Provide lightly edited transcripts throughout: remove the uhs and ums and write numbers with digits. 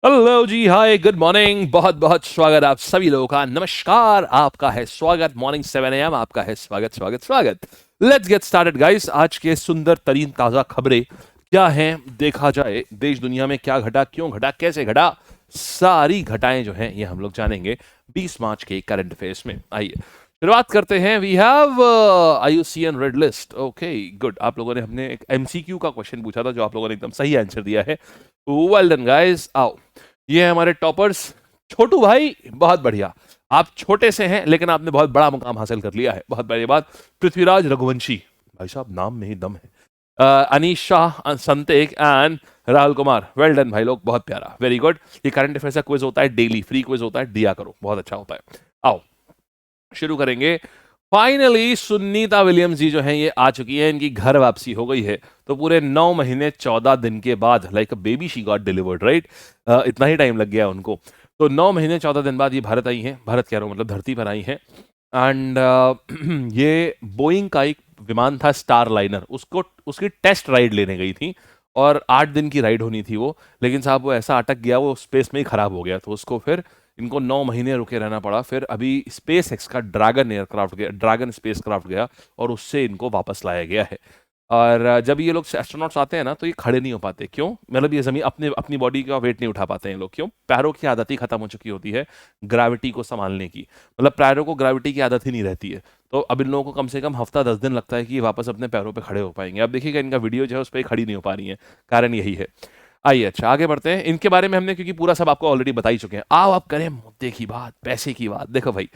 Hello जी, हाय, good morning. बहुत बहुत स्वागत आप सभी लोगों का। नमस्कार, आपका है स्वागत। मॉर्निंग 7 AM आपका है स्वागत स्वागत स्वागत। Let's get started guys. आज के सुंदर तरीन ताजा खबरें क्या हैं देखा जाए। देश दुनिया में क्या घटा, क्यों घटा, कैसे घटा, सारी घटाएं जो हैं ये हम लोग जानेंगे 20 मार्च के करंट अफेयर्स में। आइए शुरुआत करते हैं। We have IUCN red list. Okay good. आप लोगों ने हमने एक MCQ का क्वेश्चन पूछा था जो आप लोगों ने एकदम सही आंसर दिया है। Well done guys. आओ, ये है हमारे टॉपर्स। छोटू भाई बहुत बढ़िया। आप छोटे से हैं लेकिन आपने बहुत बड़ा मुकाम हासिल कर लिया है, बहुत बड़ी बात। पृथ्वीराज रघुवंशी, भाई साहब नाम में ही दम है। अनीश शाह, संतेक and Rahul Kumar, well done भाई लोग, बहुत प्यारा, वेरी गुड। ये करंट अफेयर्स का क्विज होता है, डेली फ्री क्विज होता है, दिया करो, बहुत अच्छा होता है। आओ शुरू करेंगे। फाइनली सुनीता विलियम्स जी जो हैं ये आ चुकी है, इनकी घर वापसी हो गई है। तो पूरे 9 महीने 14 दिन के बाद, like a baby she got delivered, right. इतना ही टाइम लग गया उनको। तो 9 महीने 14 दिन बाद ये भारत आई हैं, भारत कह रहा हूँ मतलब धरती पर आई हैं। एंड ये बोइंग का एक विमान था स्टार लाइनर, उसको उसकी टेस्ट राइड लेने गई थी। और 8 दिन की राइड होनी थी वो, लेकिन साहब वो ऐसा अटक गया, वो स्पेस में ही खराब हो गया, तो उसको फिर इनको 9 महीने रुके रहना पड़ा। फिर अभी स्पेस एक्स का ड्रैगन एयरक्राफ्ट गया, ड्रैगन स्पेस क्राफ्ट गया और उससे इनको वापस लाया गया है। और जब ये लोग एस्ट्रोनॉट्स आते हैं ना तो ये खड़े नहीं हो पाते। क्यों? मतलब ये जमीन अपने अपनी बॉडी का वेट नहीं उठा पाते हैं ये लोग। क्यों? पैरों की आदत ही खत्म हो चुकी होती है ग्रेविटी को संभालने की। मतलब पैरों को ग्रेविटी की आदत ही नहीं रहती है। तो अब इन लोगों को कम से कम हफ्ता 10 दिन लगता है कि ये वापस अपने पैरों पे खड़े हो पाएंगे। अब देखिएगा इनका वीडियो जो है उस पर खड़ी नहीं हो पा रही है, कारण यही है। आइए अच्छा आगे बढ़ते हैं। इनके बारे में हमने क्योंकि पूरा सब आपको ऑलरेडी बता ही चुके हैं। आओ आप करें मुद्दे की बात, पैसे की बात। देखो भाई,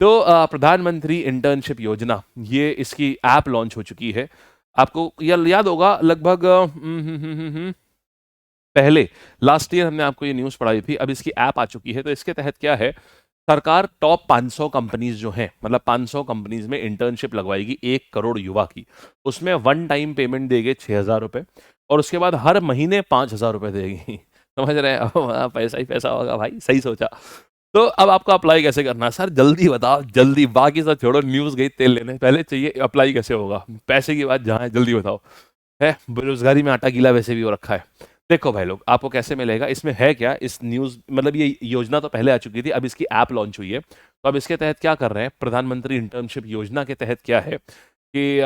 तो प्रधानमंत्री इंटर्नशिप योजना, ये इसकी ऐप लॉन्च हो चुकी है। आपको याद होगा लगभग पहले लास्ट ईयर हमने आपको ये न्यूज़ पढ़ाई थी। अब इसकी ऐप आ चुकी है। तो इसके तहत क्या है, सरकार टॉप 500 कंपनीज जो हैं, मतलब 500 कंपनीज में इंटर्नशिप लगवाएगी 1 करोड़ युवा की। उसमें वन टाइम पेमेंट देगी 6,000 रुपए, और उसके बाद हर महीने 5,000 रुपए देगी। समझ रहे हैं? अब पैसा ही पैसा होगा भाई, सही सोचा। तो अब आपको अप्लाई कैसे करना है सर, जल्दी बताओ जल्दी। बाकी सब छोड़ो, न्यूज़ गई तेल लेने, पहले चाहिए अप्लाई कैसे होगा। पैसे की बात जहाँ है जल्दी बताओ। है बेरोजगारी में आटा गीला वैसे भी हो रखा है। देखो भाई लोग, आपको कैसे मिलेगा, इसमें है क्या, इस न्यूज़ मतलब ये योजना तो पहले आ चुकी थी, अब इसकी ऐप लॉन्च हुई है। तो अब इसके तहत क्या कर रहे हैं, प्रधानमंत्री इंटर्नशिप योजना के तहत क्या है कि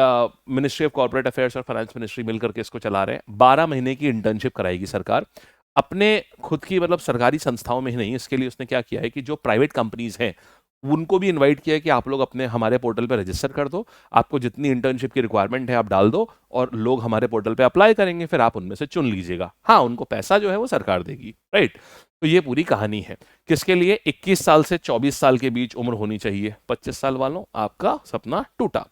मिनिस्ट्री ऑफ कॉर्पोरेट अफेयर्स और फाइनेंस मिनिस्ट्री मिलकर के इसको चला रहे हैं। 12 महीने की इंटर्नशिप कराएगी सरकार अपने खुद की, मतलब सरकारी संस्थाओं में ही नहीं। इसके लिए उसने क्या किया है कि जो प्राइवेट कंपनीज हैं उनको भी इनवाइट किया है कि आप लोग अपने हमारे पोर्टल पे रजिस्टर कर दो। आपको जितनी इंटर्नशिप की रिक्वायरमेंट है आप डाल दो, और लोग हमारे पोर्टल पे अप्लाई करेंगे, फिर आप उनमें से चुन लीजिएगा। हाँ, उनको पैसा जो है वो सरकार देगी, राइट। तो ये पूरी कहानी है। किसके लिए? 21 साल से 24 साल के बीच उम्र होनी चाहिए। 25 साल वालों, आपका सपना टूटा।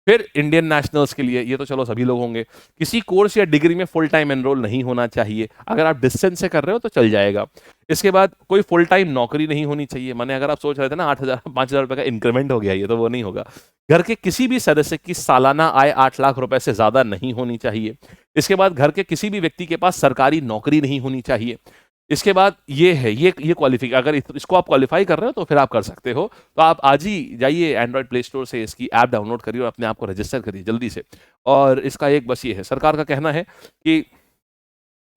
फिर इंडियन नेशनल्स के लिए, ये तो चलो सभी लोग होंगे। किसी कोर्स या डिग्री में फुल टाइम एनरोल नहीं होना चाहिए। अगर आप डिस्टेंस से कर रहे हो तो चल जाएगा। इसके बाद कोई फुल टाइम नौकरी नहीं होनी चाहिए। माने अगर आप सोच रहे थे ना 8,000 5,000 रुपए का इंक्रीमेंट हो गया, ये तो वो नहीं होगा। घर के किसी भी सदस्य की सालाना आय 8 लाख रुपए से ज्यादा नहीं होनी चाहिए। इसके बाद घर के किसी भी व्यक्ति के पास सरकारी नौकरी नहीं होनी चाहिए। इसके बाद ये है, ये क्वालिफिक, अगर इसको आप क्वालिफाई कर रहे हो तो फिर आप कर सकते हो। तो आप आज ही जाइए एंड्रॉयड प्ले स्टोर से इसकी ऐप डाउनलोड करिए और अपने आप को रजिस्टर करिए जल्दी से। और इसका एक बस ये है, सरकार का कहना है कि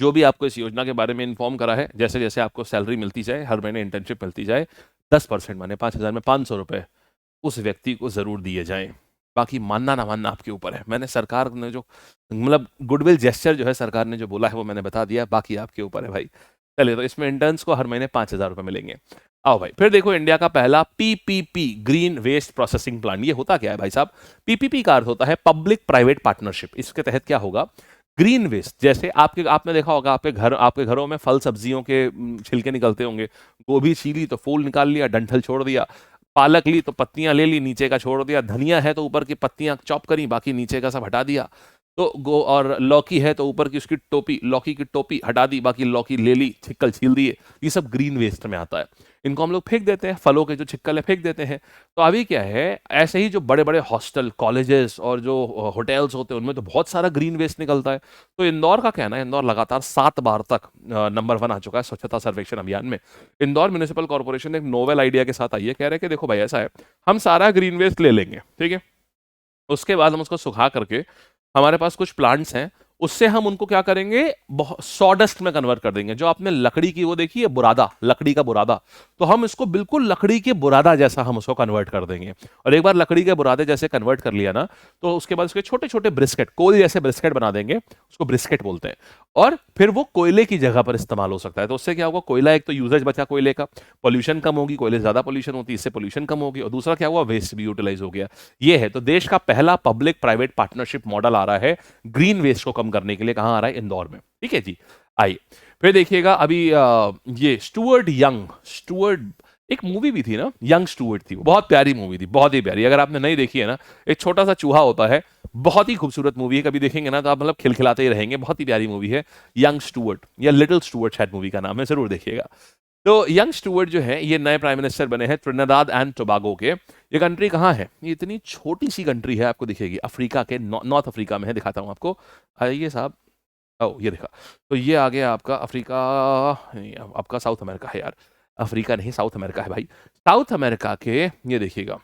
जो भी आपको इस योजना के बारे में इन्फॉर्म करा है, जैसे जैसे आपको सैलरी मिलती जाए, हर महीने इंटर्नशिप मिलती जाए, 10% माने 5,000 में 500 रुपए उस व्यक्ति को जरूर दिए जाएं। बाकी मानना ना मानना आपके ऊपर है। मैंने सरकार ने जो, मतलब गुडविल जेस्चर जो है सरकार ने जो बोला है वो मैंने बता दिया, बाकी आपके ऊपर है भाई। चलिए, तो इसमें इंटर्न्स को हर महीने 5,000 रुपए मिलेंगे। आओ भाई, फिर देखो इंडिया का पहला PPP green waste processing plant. ये होता क्या है भाई साहब? पीपीपी का अर्थ होता है पब्लिक प्राइवेट पार्टनरशिप। इसके तहत क्या होगा, ग्रीन वेस्ट, जैसे आपने देखा होगा आपके घरों में फल सब्जियों के छिलके निकलते होंगे। गोभी छीली तो फूल निकाल लिया, डंठल छोड़ दिया। पालक ली तो पत्तियां ले ली, नीचे का छोड़ दिया। धनिया है तो ऊपर की पत्तियां चॉप करी, बाकी नीचे का सब हटा दिया। तो गो और लौकी है तो ऊपर की उसकी टोपी, लौकी की टोपी हटा दी, बाकी लौकी ले ली, छिक्कल छील दिए। ये सब ग्रीन वेस्ट में आता है। इनको हम लोग फेंक देते हैं, फलों के जो छिक्कल है फेंक देते हैं। तो अभी क्या है, ऐसे ही जो बड़े बड़े हॉस्टल, कॉलेजेस और जो होटल्स होते हैं उनमें तो बहुत सारा ग्रीन वेस्ट निकलता है। तो इंदौर का कहना है, इंदौर लगातार 7 बार तक नंबर 1 आ चुका है स्वच्छता सर्वेक्षण अभियान में। इंदौर म्यूनिसिपल कॉर्पोरेशन ने एक नोवेल आइडिया के साथ आई है। कह रहे हैं कि देखो भाई ऐसा है, हम सारा ग्रीन वेस्ट ले लेंगे, ठीक है, उसके बाद हम उसको सुखा करके, हमारे पास कुछ प्लांट्स हैं, उससे हम उनको क्या करेंगे, सॉडस्ट में कन्वर्ट कर देंगे। जो आपने लकड़ी की वो देखी है बुरादा, लकड़ी का बुरादा, तो हम इसको बिल्कुल लकड़ी के बुरादा जैसा हम उसको कन्वर्ट कर देंगे। और एक बार लकड़ी के बुरादे जैसे कन्वर्ट कर लिया ना, तो उसके बाद उसके छोटे छोटे ब्रिस्केट, कोयल जैसे ब्रिस्केट बना देंगे, उसको ब्रिस्केट बोलते हैं। और फिर वो कोयले की जगह पर इस्तेमाल हो सकता है। तो उससे क्या होगा, कोयला एक तो यूजेज बचा कोयले का, पोल्यूशन कम होगी, कोयले ज्यादा पोल्यूशन होती है, इससे पोल्यूशन कम होगी, और दूसरा क्या हुआ, वेस्ट भी यूटिलाइज हो गया। ये है तो देश का पहला पब्लिक प्राइवेट पार्टनरशिप मॉडल आ रहा है ग्रीन वेस्ट को कम करने के लिए। कहां आ रहा है, इंदौर में। ठीक है जी, आइए फिर देखिएगा अभी ये स्टुअर्ट यंग, स्टुअर्ट, एक मूवी भी थी ना, यंग स्टुअर्ट थी, बहुत प्यारी मूवी थी, बहुत ही प्यारी। अगर आपने नहीं देखी है ना, एक छोटा सा चूहा होता है, बहुत ही खूबसूरत मूवी है, कभी देखेंगे ना तो आप मतलब खिलखिलाते ही रहेंगे। बहुत ही प्यारी मूवी है यंग स्टुअर्ट, या लिटिल स्टुअर्ट शायद मूवी का नाम है, जरूर देखिएगा। तो यंग स्टुअर्ट जो है ये नए प्राइम मिनिस्टर बने हैं ट्रिनिडाद एंड टोबागो के। ये कंट्री कहाँ है, ये इतनी छोटी सी कंट्री है, आपको दिखेगी अफ्रीका के नॉर्थ अफ्रीका में है। दिखाता हूँ आपको, आइए साहब। ओ ये देखा, तो ये आ गया आपका अफ्रीका, आपका साउथ अमेरिका है यार, अफ्रीका नहीं साउथ अमेरिका है भाई। साउथ अमेरिका के, ये देखिएगा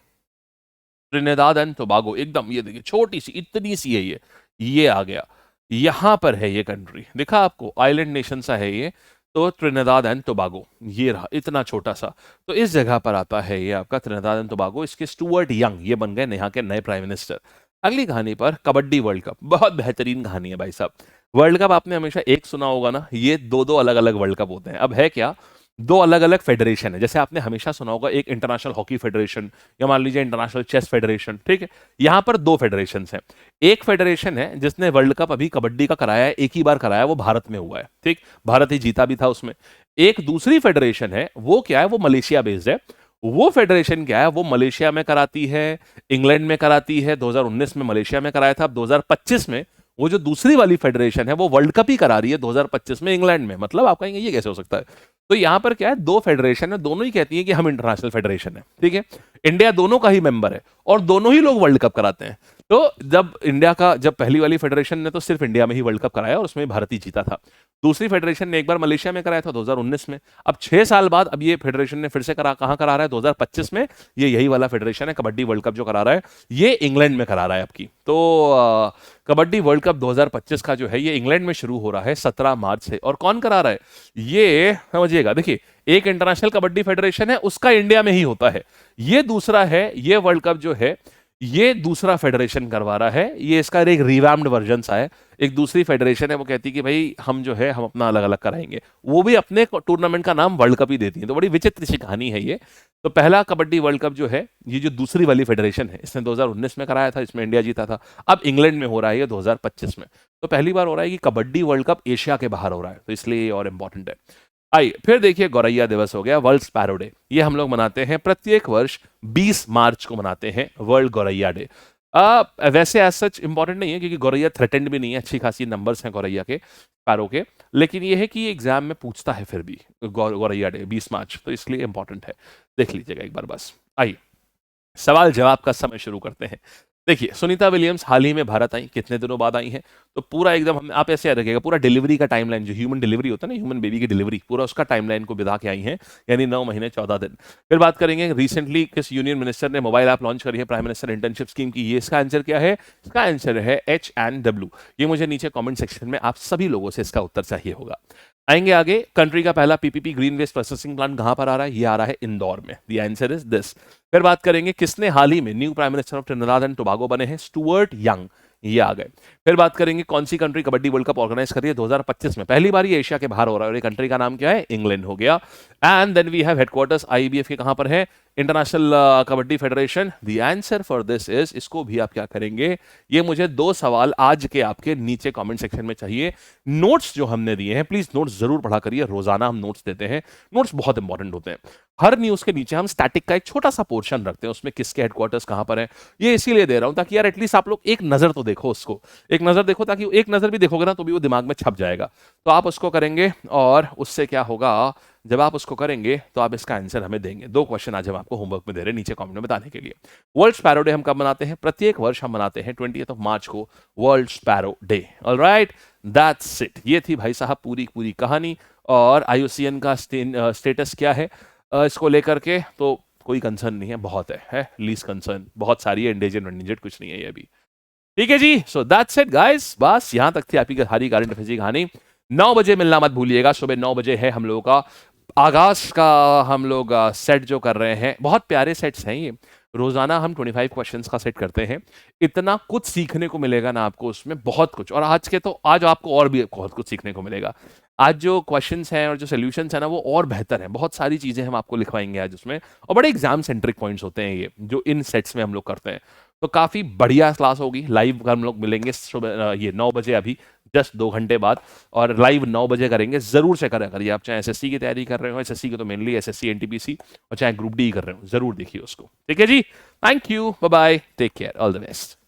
ट्रिनिदाद एंड टोबागो, एकदम ये देखिए छोटी सी, इतनी सी है ये आ गया, यहां पर है ये कंट्री, दिखा आपको, आइलैंड नेशन सा है ये। तो ट्रिनिदाद एंड टोबागो ये रहा, इतना छोटा सा। तो इस जगह पर आता है ये आपका ट्रिनिदाद एंड टोबागो। इसके स्टुअर्ट यंग ये बन गए यहाँ के नए प्राइम मिनिस्टर। अगली कहानी पर, कबड्डी वर्ल्ड कप, बहुत बेहतरीन कहानी है भाई साहब। वर्ल्ड कप आपने हमेशा एक सुना होगा ना, ये दो दो अलग अलग वर्ल्ड कप होते हैं। अब है क्या, दो अलग अलग फेडरेशन है। जैसे आपने हमेशा सुना होगा एक इंटरनेशनल हॉकी फेडरेशन, या मान लीजिए इंटरनेशनल चेस फेडरेशन, ठीक है। यहां पर दो फेडरेशन हैं। एक फेडरेशन है जिसने वर्ल्ड कप अभी कबड्डी का कराया है, एक ही बार कराया, वो भारत में हुआ है, ठीक, भारत ही जीता भी था उसमें। एक दूसरी फेडरेशन है, वो क्या है, वो मलेशिया बेस्ड है। वो फेडरेशन क्या है, वो मलेशिया में कराती है, इंग्लैंड में कराती है। 2019 में मलेशिया में कराया था, अब 2025 में वो जो दूसरी वाली फेडरेशन है वो वर्ल्ड कप ही करा रही है 2025 में इंग्लैंड में। मतलब आप कहेंगे ये कैसे हो सकता है, तो यहां पर क्या है, दो फेडरेशन है, दोनों ही कहती है कि हम इंटरनेशनल फेडरेशन है, ठीक है। इंडिया दोनों का ही मेंबर है, और दोनों ही लोग वर्ल्ड कप कराते हैं। तो जब इंडिया का, जब पहली वाली फेडरेशन ने तो सिर्फ इंडिया में ही वर्ल्ड कप कराया और उसमें भारत ही जीता था। दूसरी फेडरेशन ने एक बार मलेशिया में कराया था 2019 में। अब 6 साल बाद अब ये फेडरेशन ने फिर से कहां करा रहा है, 2025 में। ये यही वाला फेडरेशन है, कबड्डी वर्ल्ड कप जो करा रहा है, ये इंग्लैंड में करा रहा है आपकी। तो कबड्डी वर्ल्ड कप 2025 का जो है ये इंग्लैंड में शुरू हो रहा है 17 मार्च से। और कौन करा रहा है, ये समझिएगा, देखिए, एक इंटरनेशनल कबड्डी फेडरेशन है, उसका इंडिया में ही होता है। ये दूसरा है, ये वर्ल्ड कप जो है ये दूसरा फेडरेशन करवा रहा है। ये इसका एक रिवैम्ड वर्जन सा है। एक दूसरी फेडरेशन है, वो कहती है कि भाई हम जो है हम अपना अलग अलग कराएंगे, वो भी अपने टूर्नामेंट का नाम वर्ल्ड कप ही देती है। तो बड़ी विचित्र सी कहानी है ये। तो पहला कबड्डी वर्ल्ड कप जो है, ये जो दूसरी वाली फेडरेशन है, इसने 2019 में कराया था, इसमें इंडिया जीता था। अब इंग्लैंड में हो रहा है ये 2025 में। तो पहली बार हो रहा है कि कबड्डी वर्ल्ड कप एशिया के बाहर हो रहा है, तो इसलिए ये और इंपॉर्टेंट है। आइए फिर देखिए, गौरैया दिवस हो गया, वर्ल्ड स्पैरो डे। ये हम लोग मनाते हैं प्रत्येक वर्ष 20 मार्च को मनाते हैं वर्ल्ड गौरैया डे। वैसे एज सच इंपॉर्टेंट नहीं है, क्योंकि गौरैया थ्रेटेंड भी नहीं है, अच्छी खासी नंबर्स हैं गौरैया के, स्पैरो के। लेकिन ये है कि एग्जाम में पूछता है फिर भी गौरैया डे 20 मार्च, तो इसलिए इंपॉर्टेंट है, देख लीजिएगा एक बार बस। आइए सवाल जवाब का समय शुरू करते हैं। देखिए, सुनीता विलियम्स हाल ही में भारत आई, कितने दिनों बाद आई हैं, तो पूरा एकदम हम, आप ऐसे याद रखिएगा, पूरा डिलीवरी का टाइमलाइन, जो ह्यूमन डिलीवरी होता है ना, ह्यूमन बेबी की डिलीवरी, पूरा उसका टाइमलाइन को बिता के आई हैं, यानी 9 महीने 14 दिन। फिर बात करेंगे रिसेंटली किस यूनियन मिनिस्टर ने मोबाइल ऐप लॉन्च करी है, प्राइम मिनिस्टर इंटर्नशिप स्कीम की। ये इसका आंसर क्या है, इसका आंसर है H&W। ये मुझे नीचे कॉमेंट सेक्शन में आप सभी लोगों से इसका उत्तर चाहिए होगा। आएंगे आगे, कंट्री का पहला PPP green waste processing plant कहां पर आ रहा है, ये आ रहा है इंदौर में। The answer is this. फिर बात करेंगे किसने हाल ही में new prime minister of Trinidad and Tobago बने हैं, स्टुअर्ट यंग, ये आ गए। फिर बात करेंगे कौन सी country kabaddi world cup organise कर रही है 2025 में, पहली बार ये एशिया के बाहर हो रहा है, और ये कंट्री का नाम क्या है, इंग्लैंड हो गया। And then we have headquarters IBF के कहां पर है, International Kabaddi Federation. The answer for this is, इसको भी आप क्या करेंगे, ये मुझे 2 सवाल आज के आपके नीचे कमेंट सेक्शन में चाहिए। नोट्स जो हमने दिए हैं, प्लीज नोट्स जरूर पढ़ा करिए, रोजाना हम नोट्स देते हैं, नोट्स बहुत इंपॉर्टेंट होते हैं। हर न्यूज के नीचे हम स्टैटिक का एक छोटा सा पोर्शन रखते हैं, उसमें किसके हेडक्वार्टर्स कहां पर है। ये इसीलिए दे रहा हूं ताकि यार एटलीस्ट आप लोग एक नजर तो देखो उसको, एक नजर देखो, ताकि एक नजर भी देखोगे ना तो भी वो दिमाग में छप जाएगा। तो आप उसको करेंगे, और उससे क्या होगा, जब आप उसको करेंगे तो आप इसका आंसर हमें देंगे। 2 क्वेश्चन आज हम आपको होमवर्क में दे रहे हैं, नीचे कमेंट में बताने के लिए। वर्ल्ड स्पैरो डे हम कब मनाते हैं, प्रत्येक वर्ष हम मनाते हैं 20th मार्च को, world sparrow day. Alright, that's it. ये थी भाई साहब पूरी पूरी कहानी। और IUCN का स्टेटस क्या है इसको लेकर के, तो कोई कंसर्न नहीं है, बहुत है लीस्ट कंसर्न बहुत सारी है, इंडेंजर्ड कुछ नहीं है ये अभी। ठीक है जी, सो दैट्स इट गाइस, बस यहां तक थी आपकी सारी करंट अफेयर्स की कहानी। 9 बजे मिलना मत भूलिएगा, सुबह 9 बजे है हम लोगों का आगाज का, हम लोग सेट जो कर रहे हैं, बहुत प्यारे सेट्स हैं ये। रोजाना हम 25 क्वेश्चंस का सेट करते हैं। इतना कुछ सीखने को मिलेगा ना आपको उसमें, बहुत कुछ। और आज आपको और भी बहुत कुछ सीखने को मिलेगा। आज जो क्वेश्चंस हैं और जो सोल्यूशंस हैं ना, वो और बेहतर हैं। बहुत सारी चीजें हम आपको लिखवाएंगे आज उसमें, और बड़े एग्जाम सेंट्रिक पॉइंट्स होते हैं ये जो इन सेट्स में हम लोग करते हैं। तो काफी बढ़िया क्लास होगी। लाइव हम लोग मिलेंगे सुबह ये 9 बजे, अभी जस्ट 2 घंटे बाद। और लाइव 9 बजे करेंगे, जरूर से करें। करिए आप चाहे एसएससी की तैयारी कर रहे हो, एसएससी की तो मेनली एसएससी एनटीपीसी, और चाहे ग्रुप डी कर रहे हो, जरूर देखिए उसको। ठीक है जी, thank you, bye bye, take care, all the best.